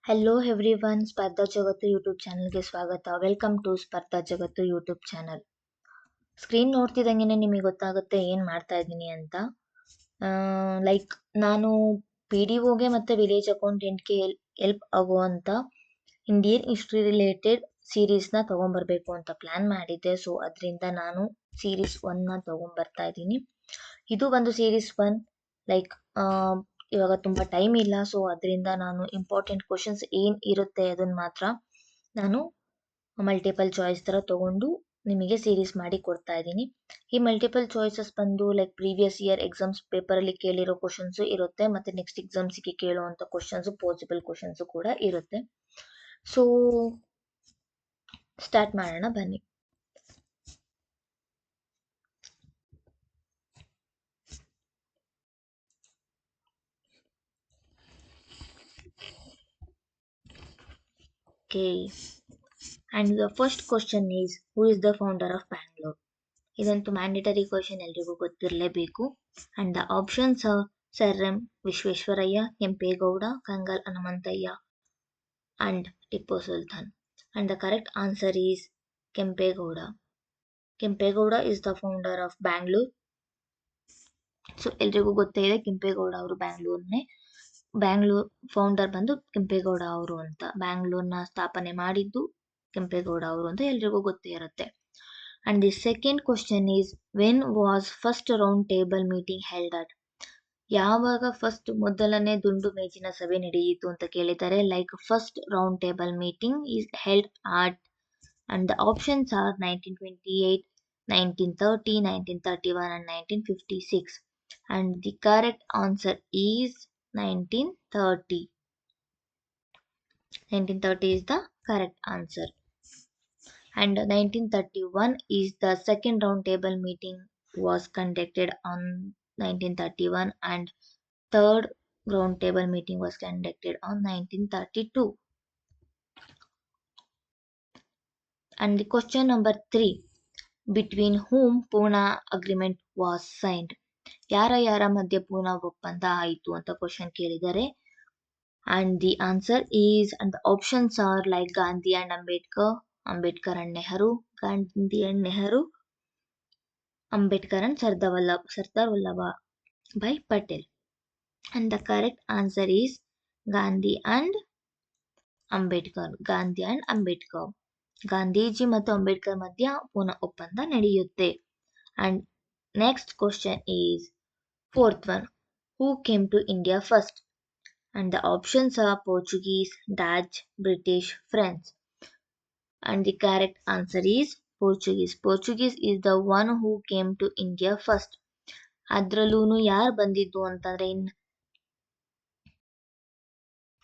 Hello everyone, ಸ್ಪರ್ಧಾ ಜಗತ್ತು YouTube ಚಾನಲ್ಗೆ ಸ್ವಾಗತ. ವೆಲ್ಕಮ್ ಟು ಸ್ಪರ್ಧಾ ಜಗತ್ತು ಯೂಟ್ಯೂಬ್ ಚಾನಲ್. ಸ್ಕ್ರೀನ್ ನೋಡ್ತಿದ್ದಂಗೆ ನಿಮಗೆ ಗೊತ್ತಾಗುತ್ತೆ ಏನು ಮಾಡ್ತಾ ಇದ್ದೀನಿ ಅಂತ. ಲೈಕ್ ನಾನು PDOಗೆ ಮತ್ತು ವಿಲೇಜ್ ಅಕೌಂಟೆಂಟ್ಗೆ ಹೆಲ್ಪ್ ಆಗುವಂಥ ಇಂಡಿಯನ್ ಹಿಸ್ಟ್ರಿ ರಿಲೇಟೆಡ್ ಸೀರೀಸ್ನ ತೊಗೊಂಬರ್ಬೇಕು ಅಂತ ಪ್ಲ್ಯಾನ್ ಮಾಡಿದ್ದೆ. ಸೊ ಅದರಿಂದ ನಾನು ಸೀರೀಸ್ 1ನ ತೊಗೊಂಬರ್ತಾ ಇದ್ದೀನಿ. ಇದು ಒಂದು ಸೀರೀಸ್ 1. ಲೈಕ್ ಇವಾಗ ತುಂಬ ಟೈಮ್ ಇಲ್ಲ, ಸೊ ಅದರಿಂದ ನಾನು ಇಂಪಾರ್ಟೆಂಟ್ ಕ್ವಶನ್ಸ್ ಏನು ಇರುತ್ತೆ ಅದನ್ನು ಮಾತ್ರ ನಾನು ಮಲ್ಟಿಪಲ್ ಚಾಯ್ಸ್ ಥರ ತೊಗೊಂಡು ನಿಮಗೆ ಸೀರೀಸ್ ಮಾಡಿ ಕೊಡ್ತಾ ಇದ್ದೀನಿ. ಈ ಮಲ್ಟಿಪಲ್ ಚಾಯ್ಸಸ್ ಬಂದು ಲೈಕ್ ಪ್ರೀವಿಯಸ್ ಇಯರ್ ಎಕ್ಸಾಮ್ಸ್ ಪೇಪರಲ್ಲಿ ಕೇಳಿರೋ ಕ್ವಶನ್ಸು ಇರುತ್ತೆ, ಮತ್ತು ನೆಕ್ಸ್ಟ್ ಎಕ್ಸಾಮ್ಸಿಗೆ ಕೇಳುವಂಥ ಕ್ವಶನ್ಸು, ಪಾಸಿಬಲ್ ಕ್ವಶನ್ಸು ಕೂಡ ಇರುತ್ತೆ. ಸೊ ಸ್ಟಾರ್ಟ್ ಮಾಡೋಣ ಬನ್ನಿ. Okay, and the first question is, who is the founder of Bangalore? ಇದಂತೂ ಮ್ಯಾಂಡೇಟರಿ ಕ್ವಶನ್, ಎಲ್ರಿಗೂ ಗೊತ್ತಿರಲೇಬೇಕು. And the options are sir M Visvesvaraya, Kempegowda, Kengal Hanumanthaiah and Tipu Sultan. And the correct answer is Kempegowda. Kempegowda is the founder of Bangalore. So ಎಲ್ರಿಗೂ ಗೊತ್ತೇ ಇದೆ, ಕೆಂಪೇಗೌಡ ಅವರು Bangalore founder ಬಂದು ಕೆಂಪೇಗೌಡ ಅವರು ಅಂತ. ಬ್ಯಾಂಗ್ಳೂರ್ನ ಸ್ಥಾಪನೆ ಮಾಡಿದ್ದು ಕೆಂಪೇಗೌಡ ಅವರು ಅಂತ ಎಲ್ರಿಗೂ ಗೊತ್ತೇ ಇರುತ್ತೆ. And the second question is, when was first round table meeting held at? ಯಾವಾಗ ಫಸ್ಟ್ ಮೊದಲನೇ ದುಂಡು ಮೇಜಿನ ಸಭೆ ನಡೆಯಿತು ಅಂತ ಕೇಳಿದ್ದಾರೆ. Like first round table meeting is held at, and the options are 1928, 1930, 1931 and 1956. And the correct answer is 1930. 1930 is the correct answer. And 1931 is the second round table meeting was conducted on 1931, and third round table meeting was conducted on 1932. And the question number 3, between whom Pune agreement was signed? ಯಾರ ಮಧ್ಯೆ ಪೂನಾ ಒಪ್ಪಂದ ಆಯಿತು ಅಂತ question ಕೇಳಿದ್ದಾರೆ. And the answer is, and the options are like Gandhi and Ambedkar, Ambedkar and Nehru, Gandhi and Nehru, Ambedkar and Sardar Vallabhbhai Patel. And the correct answer is Gandhi and Ambedkar. Gandhi and Ambedkar. Gandhiji ಮತ್ತು ಅಂಬೇಡ್ಕರ್ ಮಧ್ಯ ಪೂನಾ ಒಪ್ಪಂದ ನಡೆಯುತ್ತೆ. And next question is fourth one, who came to India first? And the options are Portuguese, Dutch, British, French. And the correct answer is Portuguese. Portuguese is the one who came to India first. ಅದ್ರಲ್ಲೂ ಯಾರು ಬಂದಿದ್ದು ಅಂತಂದ್ರೆ, in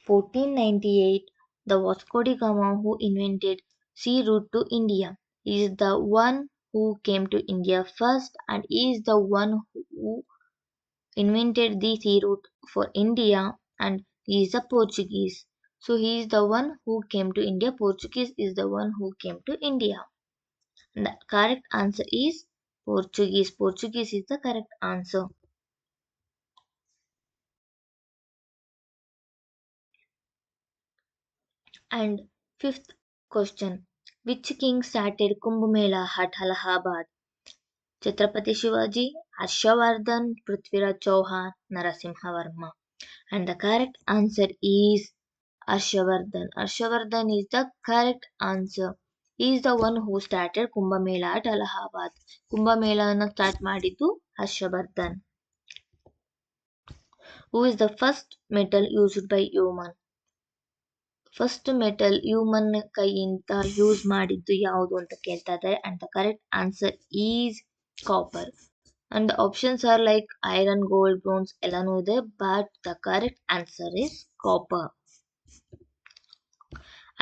1498 the Vasco da Gama, who invented sea route to India, is the one who came to India first, and is the one who invented the sea route for India, and he is a Portuguese. So he is the one who came to India. Portuguese is the one who came to India. And the correct answer is Portuguese. Portuguese is the correct answer. And fifth question, which king started Kumbh Mela at Allahabad? Chhatrapati Shivaji, Harshavardhan, Prithviraj Chauhan, Narasimhavarma. And the correct answer is Harshavardhan. Harshavardhan is the correct answer. He is the one who started Kumbh Mela at Allahabad. Kumbh Mela na start ಮಾಡಿದ್ದು Harshavardhan. Who is the first metal used by human? First metal human ಕೈಯಿಂದ use ಮಾಡಿದ್ದು ಯಾವುದು ಅಂತ ಕೇಳ್ತಾ ಇದ್ದಾರೆ. And the correct answer is copper. And options are like iron, gold, bronze ಎಲ್ಲಾನು ಇದೆ, but the correct answer is copper.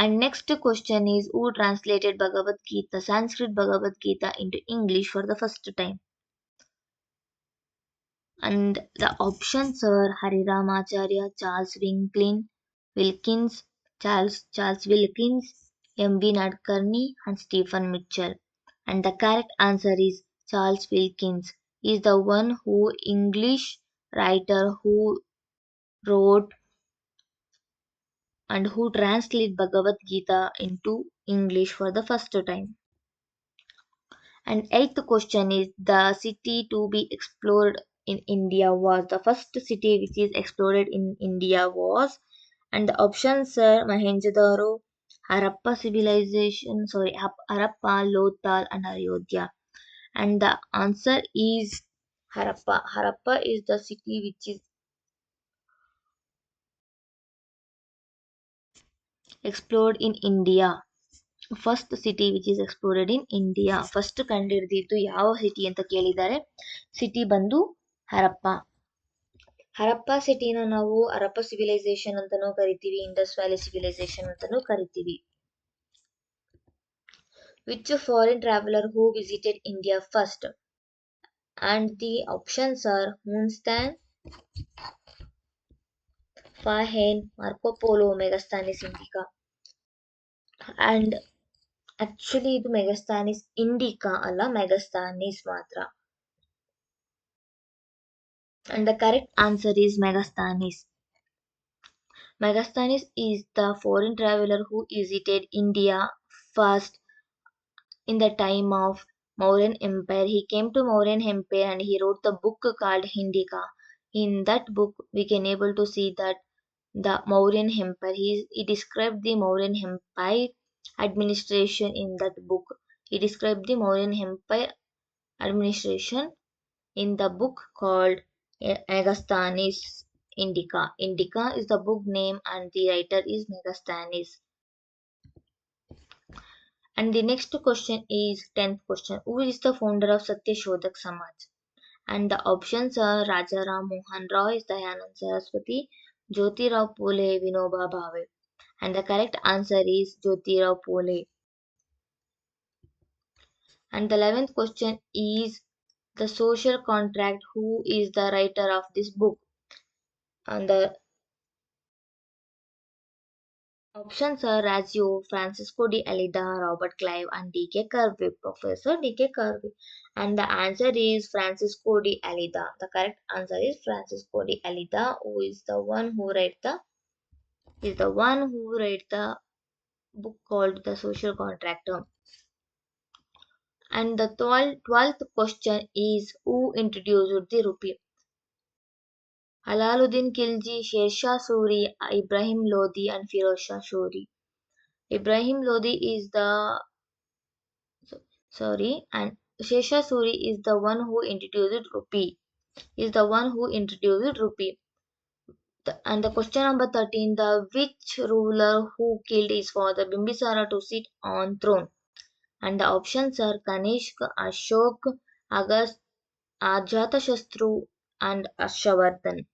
And next question is, who translated Bhagavad Gita, Sanskrit Bhagavad Gita, into English for the first time? And the options are Hariramacharya, Charles Wilkins, Charles Wilkins, M.V. Nadkarni, and Stephen Mitchell. And the correct answer is Charles Wilkins. He is the one who English writer who wrote and who translated Bhagavad Gita into English for the first time. And eighth question is the city to be explored in India was the first city which is explored in India was, and the options are Mohenjo-daro, Harappa civilization, Harappa, Lothal, and Ayodhya. And the answer is Harappa. Harappa is the city which is explored in India. First city which is explored in India. First ಕಂಡುಹಿಡಿದಿದ್ದು ಯಾವ city ಅಂತ ಕೇಳಿದ್ದಾರೆ. City ಬಂದು ಹರಪ್ಪ. ಹರಪ್ಪ ಸಿಟಿನ ನಾವು Harappa civilisation ಅಂತಾನೂ ಕರಿತೀವಿ, Indus valley civilisation ಅಂತಾನೂ ಕರಿತೀವಿ. Which foreign traveller who visited India first? And the options are ಮೂನ್ಸ್ಟ್ಯಾನ್, Fahien, Marco Polo, Megasthenes Indica. And actually ಇದು ಮೆಗಸ್ತಾನಿಸ್ ಇಂಡಿಕಾ ಅಲ್ಲ, ಮೆಗಸ್ತಾನಿಸ್ ಮಾತ್ರ. And the correct answer is Megasthenes. Megasthenes is the foreign traveler who visited India first in the time of Mauryan Empire. He came to Mauryan Empire and he wrote the book called Indika. In that book, we can able to see that the Mauryan Empire. He described the Mauryan Empire administration in that book. He described the Mauryan Empire administration in the book called Megasthenes Indica. Indica is the book name and the writer is Megasthenes. And the next question is 10th question. Who is the founder of Satya Shodhak Samaj? And the options are Rajaram Mohan Roy, Dayanand Saraswati, Jyotirao Phule, Vinoba Bhave. And the correct answer is Jyotirao Phule. And the 11th question is the social contract. Who is the writer of this book? And the options are Razio, Francisco de Alida, Robert Clive, and D.K. Kirby, Professor D.K. Kirby. And the answer is Francisco de Alida. The correct answer is Francisco de Alida, who is the one who wrote the book called The Social Contract. And the 12th question is who introduced the rupee? Alaluddin Khilji, Sher Shah Suri, Ibrahim Lodi, and Firoz Shah Suri. Ibrahim Lodi is the and Sher Shah Suri is the one who introduced rupee. And the question number 13, the which ruler who killed his father Bimbisara to sit on throne? And the options are Kanishk, Ashok, Ajatashatru, and Ashavardhan.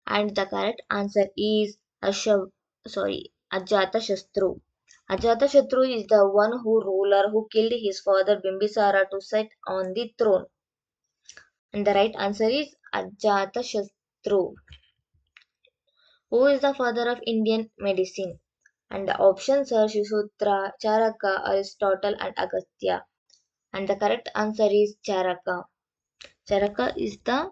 And the correct answer is Ajatashatru. Ajatashatru is the one ruler who killed his father Bimbisara to sit on the throne. And the right answer is Ajatashatru. Who is the father of Indian medicine? And the options are Shisutra, Charaka, Aristotle, and Agastya. And the correct answer is Charaka. Charaka is the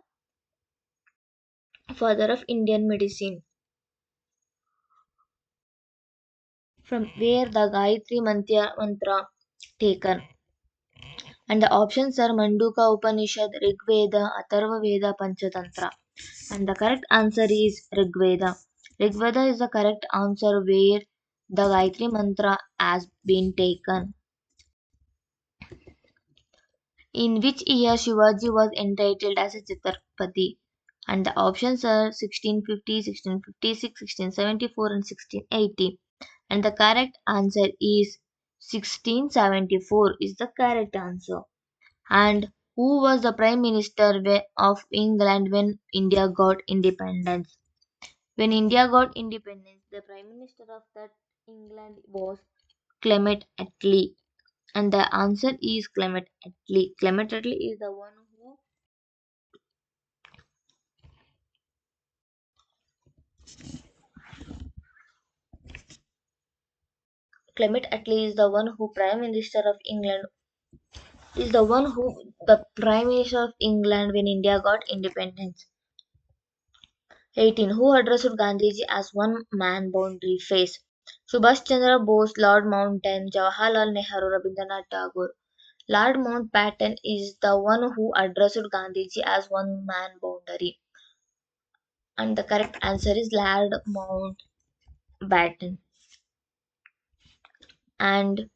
father of Indian medicine. From where the Gayatri mantra taken? And the options are Manduka Upanishad, Rigveda, Atharva Veda, Panchatantra. And the correct answer is Rigveda. Rigveda is the correct answer where the Gayatri mantra has been taken. In which year Shivaji was entitled as a Chhatrapati? And the options are 1650, 1656, 1674, and 1680. And the correct answer is 1674 is the correct answer. And who was the Prime Minister of England when India got independence? When India got independence, the Prime Minister of that England was Clement Attlee. And the answer is Clement Attlee. Clement Attlee is the one who Clement Attlee is the one who Prime Minister of England the Prime Minister of England when India got independence. 18. Who addressed Gandhiji as one man boundary face? Subhash Chandra Bose, Lord Mountbatten, Jawaharlal Nehru, Rabindranath Tagore. Lord Mountbatten is the one who addressed Gandhiji as one man boundary. And the correct answer is Lord Mountbatten. And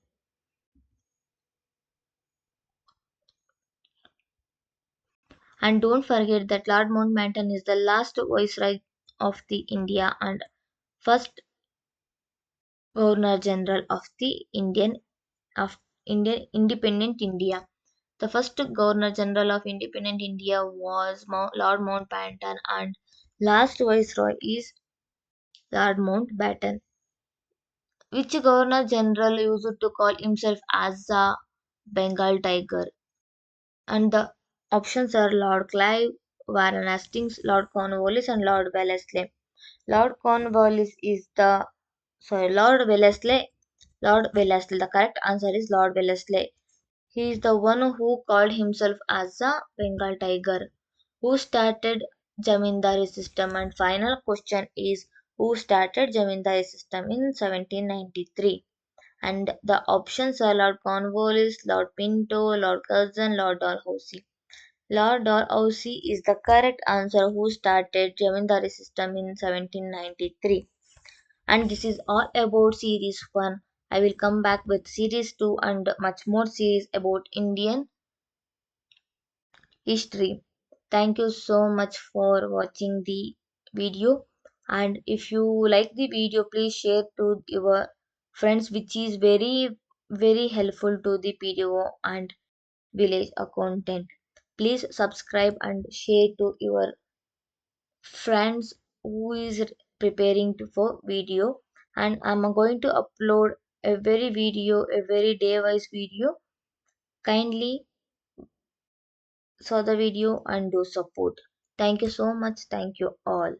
and don't forget that Lord Mountbatten is the last viceroy of the India and first Governor General of the Indian independent India. The first Governor General of independent India was Lord Mountbatten and last viceroy is Lord Mountbatten. Which Governor General used to call himself as a Bengal tiger? And the options are Lord Clive, Warren Hastings, Lord Cornwallis, and Lord Wellesley. Lord Cornwallis is the sorry, Lord Wellesley. Lord Wellesley. The correct answer is Lord Wellesley. He is the one who called himself as a Bengal tiger. Who started Jamindari system? And final question is who started Jamindari system in 1793? And the options are Lord Cornwallis, Lord Pinto, Lord Curzon, Lord Dalhousie. Lord Dalhousie is the correct answer who started Jamindari system in 1793. And this is all about series 1. I will come back with series 2 and much more series about Indian history. Thank you so much for watching the video. And if you like the video, please share to your friends, which is very helpful to the PDO and village content. Please subscribe and share to your friends who is preparing for video. And I'm going to upload a very day wise video. Kindly saw the video and do support. Thank you so much. Thank you all.